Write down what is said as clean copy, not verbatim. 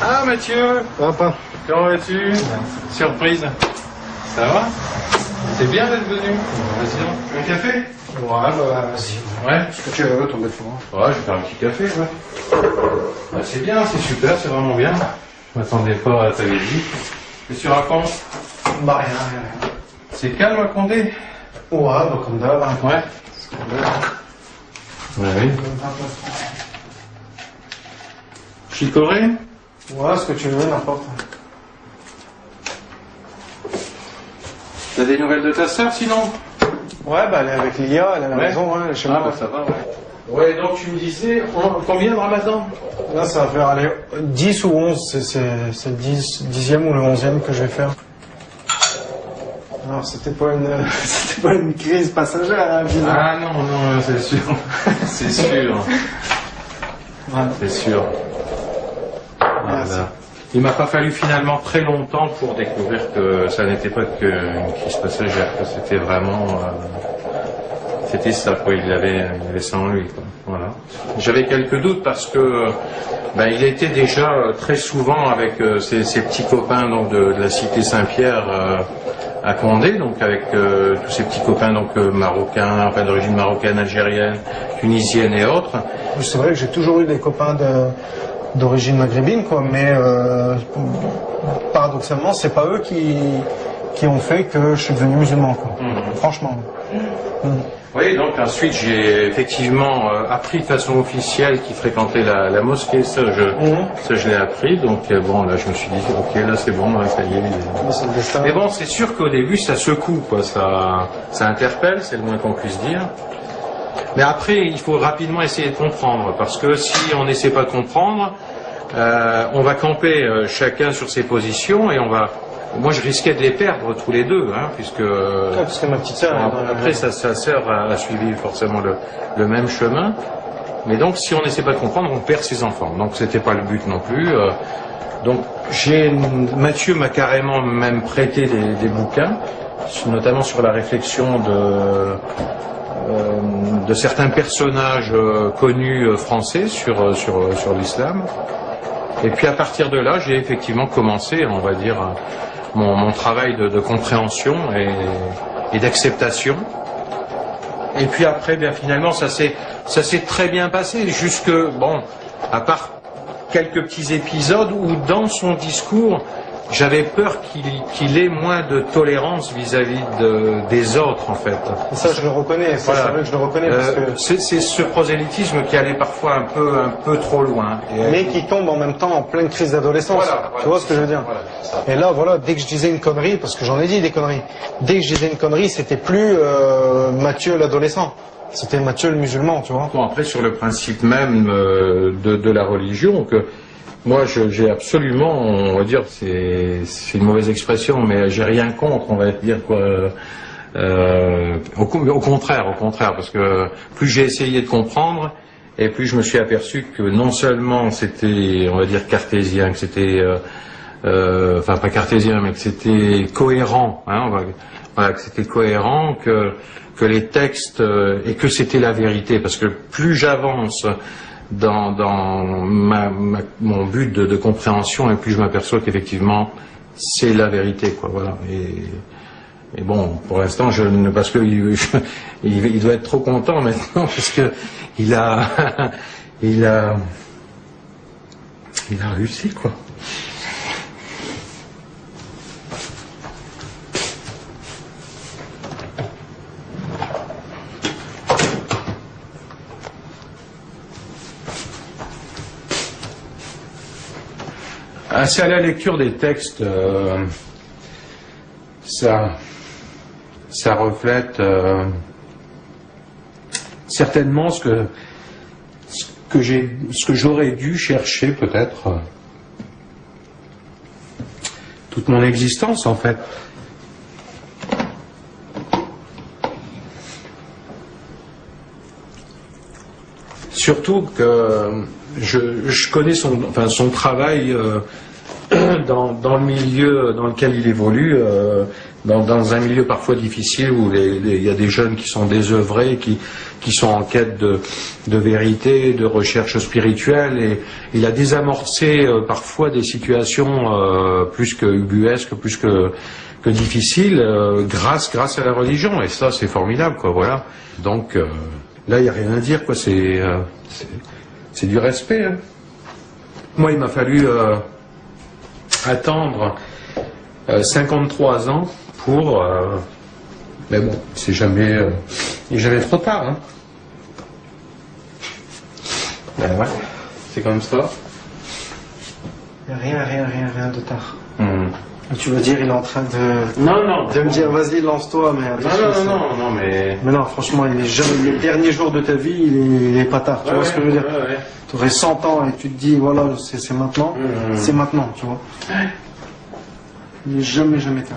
Ah Mathieu, Papa. comment vas-tu? Surprise. Ça va? C'est bien d'être venu. Vas-y, un café? Ouais, bah vas-y. Ouais. Ce que tu veux, tomber fort. Ouais, je vais faire un petit café, ouais. Bah, c'est bien, c'est super, c'est vraiment bien. Je m'attendais pas à ta visite. Qu'est-ce que tu racontes? Bah rien. C'est calme à Condé? Ouais, bah comme d'hab. Ouais. Ouais, oui. Chicorée? Ouais, ce que tu veux, n'importe. T'as des nouvelles de ta sœur sinon? Ouais, bah elle est avec Lia, elle est à la maison, ouais, elle est chez moi. Bah ça va, ouais. Ouais, donc tu me disais, combien de ramadan? Là, ça va faire aller 10 ou 11, c'est le 10e ou le 11e que je vais faire. Alors, c'était pas une crise passagère, hein, bizarre. Ah non, c'est sûr. C'est sûr. Ouais. C'est sûr. Voilà. Il m'a pas fallu finalement très longtemps pour découvrir que ça n'était pas qu'une crise passagère, que c'était vraiment... c'était ça, quoi. Il avait ça en lui, quoi. Voilà. J'avais quelques doutes parce que il était déjà très souvent avec ses petits copains donc, de la cité Saint-Pierre à Condé, donc avec tous ces petits copains donc marocains, enfin d'origine marocaine, algérienne, tunisienne et autres. C'est vrai que j'ai toujours eu des copains d'origine maghrébine, quoi, mais paradoxalement, c'est pas eux qui ont fait que je suis devenu musulman, quoi. Franchement. Oui, donc ensuite j'ai effectivement appris de façon officielle qu'il fréquentait la mosquée, ça je l'ai appris, donc bon là je me suis dit ok là c'est bon, là, ça y est. Mais bon c'est sûr qu'au début ça secoue, quoi, ça interpelle, c'est le moins qu'on puisse dire. Mais après il faut rapidement essayer de comprendre, parce que si on n'essaie pas de comprendre, on va camper chacun sur ses positions et on va... Moi, je risquais de les perdre tous les deux, hein, puisque... Ouais, parce que ma petite sœur... Après, sa sœur a suivi forcément le même chemin. Mais donc, si on n'essaie pas de comprendre, on perd ses enfants. Donc, c'était pas le but non plus. Donc, Mathieu m'a carrément même prêté des bouquins, notamment sur la réflexion de certains personnages connus français sur l'islam. Et puis, à partir de là, j'ai effectivement commencé, on va dire... Mon travail de compréhension et d'acceptation. Et puis après, bien finalement, ça s'est très bien passé, jusque, bon, à part quelques petits épisodes où dans son discours, j'avais peur qu'il ait moins de tolérance vis-à-vis des autres, en fait. Et ça, je le reconnais, ça, voilà. C'est vrai que je le reconnais. Parce que... c'est ce prosélytisme qui allait parfois un peu trop loin. Mais qui tombe en même temps en pleine crise d'adolescence. Voilà, tu vois ce que je veux dire? Voilà, et là, voilà, dès que je disais une connerie, parce que j'en ai dit des conneries, dès que je disais une connerie, c'était plus Mathieu l'adolescent. C'était Mathieu le musulman, tu vois. Bon, après, sur le principe même de la religion, que moi, j'ai absolument, on va dire, c'est une mauvaise expression, mais j'ai rien contre, on va dire, quoi. Au contraire, parce que plus j'ai essayé de comprendre, et plus je me suis aperçu que non seulement c'était, on va dire, cartésien, que c'était, enfin pas cartésien, mais que c'était cohérent, hein, voilà, que c'était cohérent, que les textes, et que c'était la vérité, parce que plus j'avance dans mon but de compréhension, et plus je m'aperçois qu'effectivement c'est la vérité, quoi, voilà. Et bon, pour l'instant, parce que il doit être trop content maintenant, parce que il a réussi, quoi. C'est à la lecture des textes, ça reflète certainement ce que j'aurais dû chercher peut-être toute mon existence, en fait. Surtout que je connais son travail dans le milieu dans lequel il évolue, dans un milieu parfois difficile où il y a des jeunes qui sont désœuvrés, qui sont en quête de vérité, de recherche spirituelle, et il a désamorcé parfois des situations plus que ubuesques, plus que difficiles, grâce à la religion, et ça c'est formidable, quoi, voilà. Donc là il n'y a rien à dire, quoi, c'est du respect, hein. Moi il m'a fallu attendre 53 ans pour... mais bon, il n'est jamais trop tard, hein. Ben ouais, c'est comme ça. Il n'y a rien de tard. Tu veux dire, il est en train de... Non. De me dire, vas-y, lance-toi, mais attention. Non, mais... Mais non, franchement, il est jeune, les derniers jours de ta vie, il est pas tard, tu vois ce que je veux dire. Tu aurais 100 ans et tu te dis, voilà, c'est maintenant, c'est maintenant, tu vois. Il n'est jamais tard.